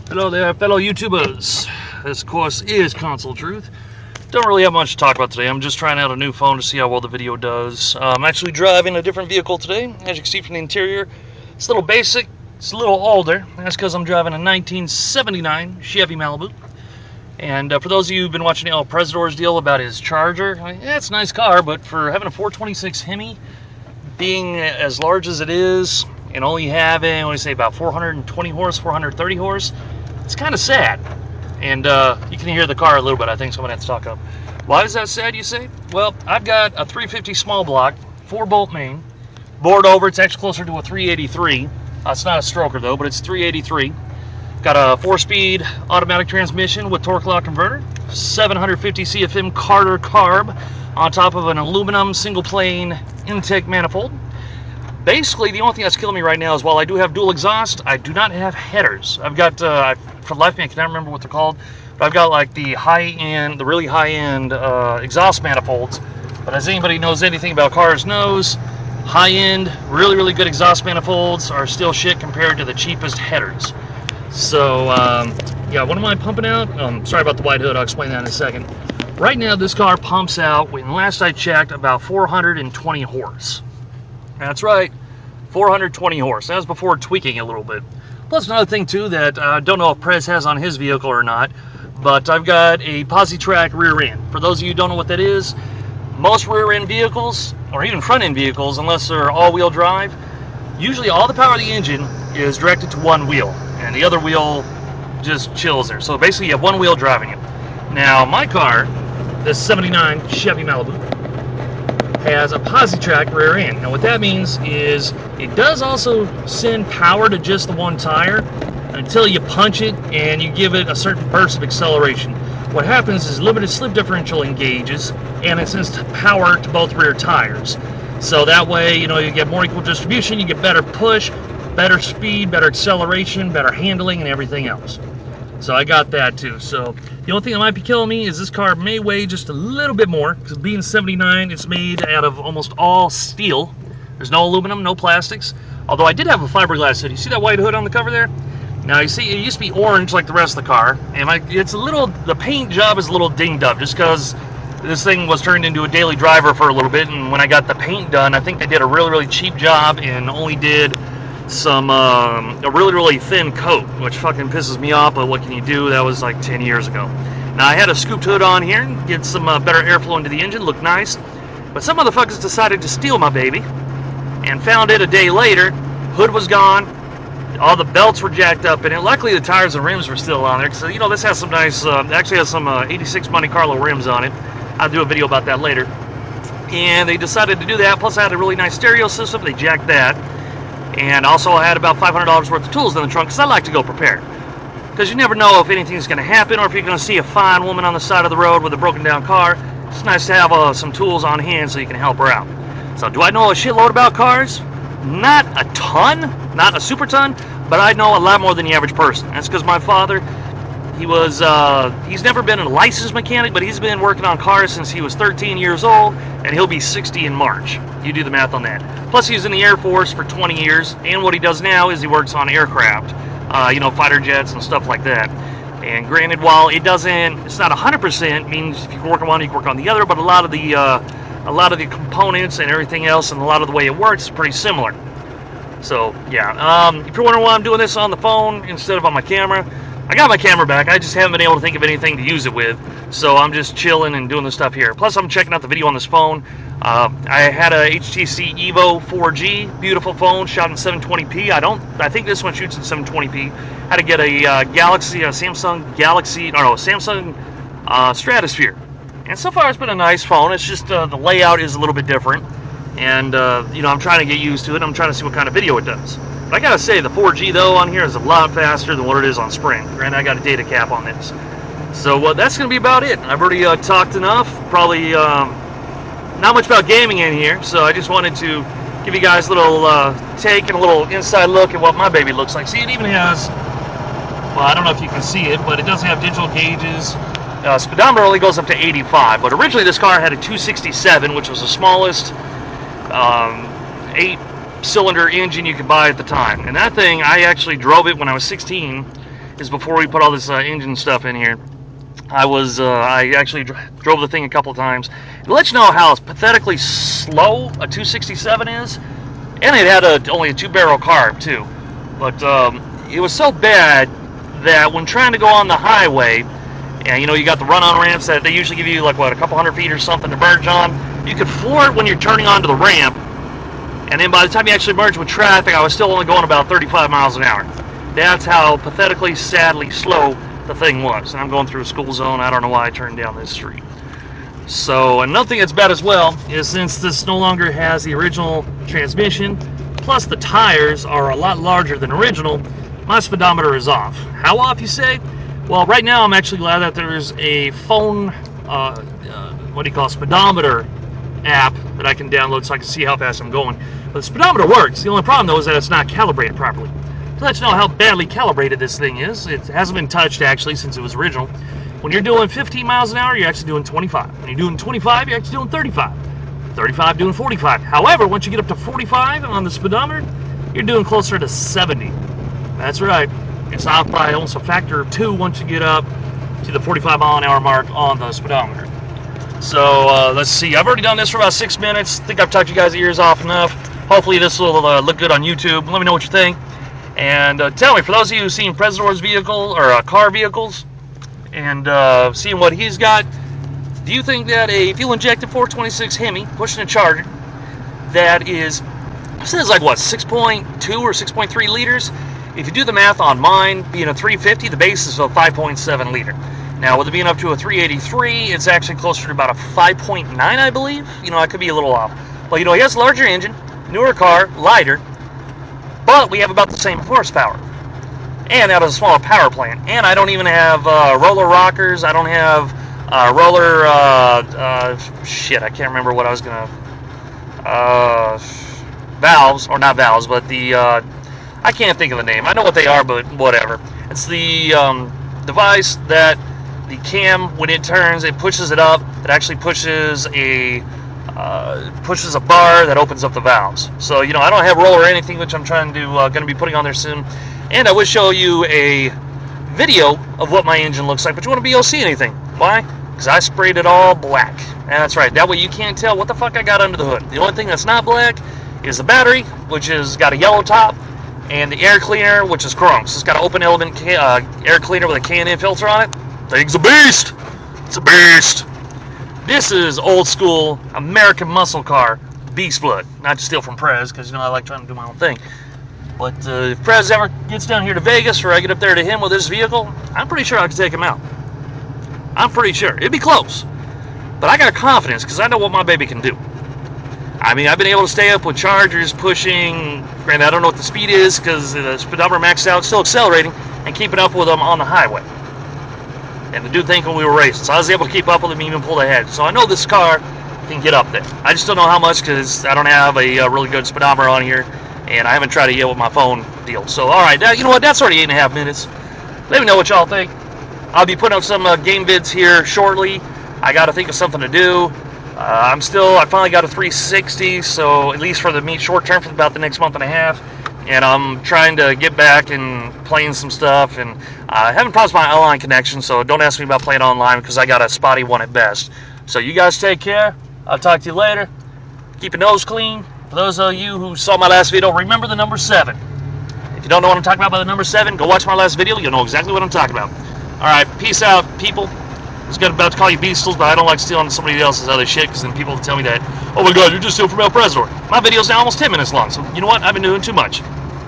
Hello there, fellow YouTubers. This, of course, is Console Truth. Don't really have much to talk about today. I'm just trying out a new phone to see how well the video does. I'm actually driving a different vehicle today. As you can see from the interior, it's a little basic. It's a little older. That's because I'm driving a 1979 Chevy Malibu. And for those of you who've been watching the PREZ deal about his Charger, I mean, yeah, it's a nice car, but for having a 426 Hemi, being as large as it is, and only having, what do you say, about 420 horse, 430 horse, it's kind of sad. And you can hear the car a little bit. I think someone has to talk up. Why is that sad, you say? Well, I've got a 350 small block, 4-bolt main, bored over. It's actually closer to a 383. It's not a stroker, though, but it's 383. Got a 4-speed automatic transmission with torque law converter, 750 CFM Carter carb on top of an aluminum single plane intake manifold. Basically, the only thing that's killing me right now is while I do have dual exhaust, I do not have headers. I've got, for the life of me, I cannot remember what they're called, but I've got like the high-end, the really high-end exhaust manifolds. But as anybody knows anything about cars knows, high-end, really, really good exhaust manifolds are still shit compared to the cheapest headers. So, yeah, what am I pumping out? Sorry about the wide hood, I'll explain that in a second. Right now, this car pumps out, when last I checked, about 420 horse. That's right, 420 horse. That was before tweaking a little bit. Plus another thing too that I don't know if PREZ has on his vehicle or not, but I've got a posi-track rear end. For those of you who don't know what that is, most rear end vehicles, or even front end vehicles, unless they're all-wheel drive, usually all the power of the engine is directed to one wheel, and the other wheel just chills there. So basically you have one wheel driving it. Now my car, this 79 Chevy Malibu, has a posi-track rear end. Now what that means is it does also send power to just the one tire until you punch it and you give it a certain burst of acceleration. What happens is limited slip differential engages and it sends power to both rear tires. So that way, you know, you get more equal distribution, you get better push, better speed, better acceleration, better handling, and everything else. So I got that too. So the only thing that might be killing me is this car may weigh just a little bit more, because being 79, it's made out of almost all steel. There's no aluminum, no plastics. Although I did have a fiberglass hood. You see that white hood on the cover there? Now you see it used to be orange like the rest of the car, and it's a little, the paint job is a little dinged up just because this thing was turned into a daily driver for a little bit, and when I got the paint done, I think they did a really, really cheap job and only did some a really, really thin coat, which fucking pisses me off, but what can you do? That was like 10 years ago. Now I had a scooped hood on here and get some better airflow into the engine, looked nice, but some motherfuckers decided to steal my baby and found it a day later. Hood was gone, all the belts were jacked up in it. Luckily the tires and rims were still on there, so you know, this has some nice, actually has some 86 Monte Carlo rims on it. I'll do a video about that later. And they decided to do that, plus I had a really nice stereo system, they jacked that. And also I had about $500 worth of tools in the trunk because I like to go prepared. Because you never know if anything's going to happen or if you're going to see a fine woman on the side of the road with a broken down car. It's nice to have some tools on hand so you can help her out. So do I know a shitload about cars? Not a ton, not a super ton, but I know a lot more than the average person. That's because my father, he's never been a licensed mechanic, but he's been working on cars since he was 13 years old, and he'll be 60 in March. You do the math on that. Plus, he was in the Air Force for 20 years, and what he does now is he works on aircraft, you know, fighter jets and stuff like that. And granted, while it's not 100%, means if you can work on one, you can work on the other, but a lot of the components and everything else, and a lot of the way it works is pretty similar. So, yeah. If you're wondering why I'm doing this on the phone instead of on my camera, I got my camera back, I just haven't been able to think of anything to use it with, so I'm just chilling and doing this stuff here. Plus, I'm checking out the video on this phone. I had a HTC Evo 4G, beautiful phone, shot in 720p. I think this one shoots in 720p. Had to get a Samsung Stratosphere. And so far, it's been a nice phone. It's just the layout is a little bit different. And, you know, I'm trying to get used to it. I'm trying to see what kind of video it does. But I gotta say, the 4G though on here is a lot faster than what it is on Sprint. Granted, I got a data cap on this. So that's gonna be about it. I've already talked enough. Probably not much about gaming in here, so I just wanted to give you guys a little take and a little inside look at what my baby looks like. See, it even has, well, I don't know if you can see it, but it does have digital gauges. Speedometer only goes up to 85, but originally this car had a 267, which was the smallest 8-cylinder engine you could buy at the time. And that thing, I actually drove it when I was 16, is before we put all this engine stuff in here, I actually drove the thing a couple of times. To let you know how pathetically slow a 267 is, and it had only a 2-barrel carb too. But it was so bad that when trying to go on the highway, and you know, you got the run-on ramps that they usually give you like what, a couple hundred feet or something to merge on. You could floor it when you're turning onto the ramp, and then by the time you actually merge with traffic, I was still only going about 35 miles an hour. That's how pathetically, sadly slow the thing was. And I'm going through a school zone. I don't know why I turned down this street. So another thing that's bad as well is since this no longer has the original transmission, plus the tires are a lot larger than original, my speedometer is off. How off, you say? Well, right now I'm actually glad that there's a phone, speedometer app that I can download so I can see how fast I'm going. But the speedometer works. The only problem though is that it's not calibrated properly. To let you know how badly calibrated this thing is, it hasn't been touched actually since it was original. When you're doing 15 miles an hour, you're actually doing 25. When you're doing 25, you're actually doing 35. 35 doing 45. However, once you get up to 45 on the speedometer, you're doing closer to 70. That's right. It's off by almost a factor of 2 once you get up to the 45 mile an hour mark on the speedometer. So let's see. I've already done this for about 6 minutes. I think I've talked you guys' ears off enough. Hopefully this will look good on YouTube. Let me know what you think. And tell me, for those of you who've seen Prez's vehicle or car vehicles and seeing what he's got, do you think that a fuel-injected 426 Hemi pushing a Charger that is, it says like what, 6.2 or 6.3 liters? If you do the math on mine, being a 350, the base is a 5.7 liter. Now, with it being up to a 383, it's actually closer to about a 5.9, I believe. You know, I could be a little off. But, you know, he has a larger engine, newer car, lighter, but we have about the same horsepower. And that is a smaller power plant. And I don't even have roller rockers. I don't have shit, I can't remember what I was going to... valves, or not valves, but the... I can't think of the name. I know what they are, but whatever. It's the device that the cam, when it turns, it pushes it up. It actually pushes a bar that opens up the valves. So, you know, I don't have roller or anything, which I'm trying to going to be putting on there soon. And I will show you a video of what my engine looks like, but you won't be able to see anything. Why? Because I sprayed it all black. And that's right. That way you can't tell what the fuck I got under the hood. The only thing that's not black is the battery, which has got a yellow top, and the air cleaner, which is chrome. So it's got an open element air cleaner with a K&N filter on it. Thing's a beast. It's a beast. This is old school American muscle car, beast blood. Not to steal from PREZ, because, you know, I like trying to do my own thing. But if PREZ ever gets down here to Vegas, or I get up there to him with his vehicle, I'm pretty sure I can take him out. I'm pretty sure. It'd be close. But I got confidence, because I know what my baby can do. I mean, I've been able to stay up with Chargers pushing, granted, I don't know what the speed is because the speedometer maxed out, still accelerating, and keeping up with them on the highway. And the dude think when we were racing, so I was able to keep up with him, even pull ahead. So I know this car can get up there. I just don't know how much because I don't have a really good speedometer on here, and I haven't tried it yet with my phone deal. So, alright, you know what, that's already 8.5 minutes. Let me know what y'all think. I'll be putting up some game vids here shortly. I got to think of something to do. I finally got a 360, so at least for the short term, for about the next month and a half. And I'm trying to get back and playing some stuff. And I haven't paused my online connection, so don't ask me about playing online because I got a spotty one at best. So you guys take care. I'll talk to you later. Keep your nose clean. For those of you who saw my last video, remember the number 7. If you don't know what I'm talking about by the number 7, go watch my last video. You'll know exactly what I'm talking about. Alright, peace out, people. I was about to call you beastals, but I don't like stealing somebody else's other shit, because then people tell me that, oh my god, you're just stealing from El Presidor. My video's now almost 10 minutes long, so you know what? I've been doing too much.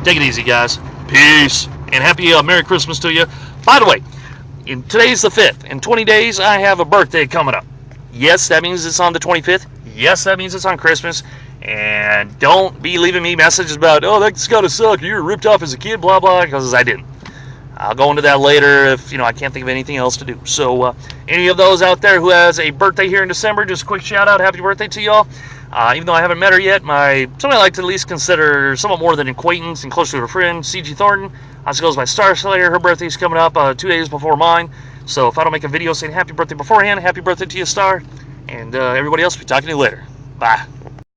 Take it easy, guys. Peace. And happy Merry Christmas to you. By the way, today's the 5th. In 20 days, I have a birthday coming up. Yes, that means it's on the 25th. Yes, that means it's on Christmas. And don't be leaving me messages about, oh, that's gotta suck, you were ripped off as a kid, blah, blah, because I didn't. I'll go into that later if, you know, I can't think of anything else to do. So, any of those out there who has a birthday here in December, just a quick shout out, happy birthday to y'all. Even though I haven't met her yet, somebody I like to at least consider somewhat more than an acquaintance and closer to a friend, C.G. Thornton. Also goes by Star Slayer. Her birthday's coming up 2 days before mine. So if I don't make a video saying happy birthday beforehand, happy birthday to you, Star. And everybody else, we'll be talking to you later. Bye.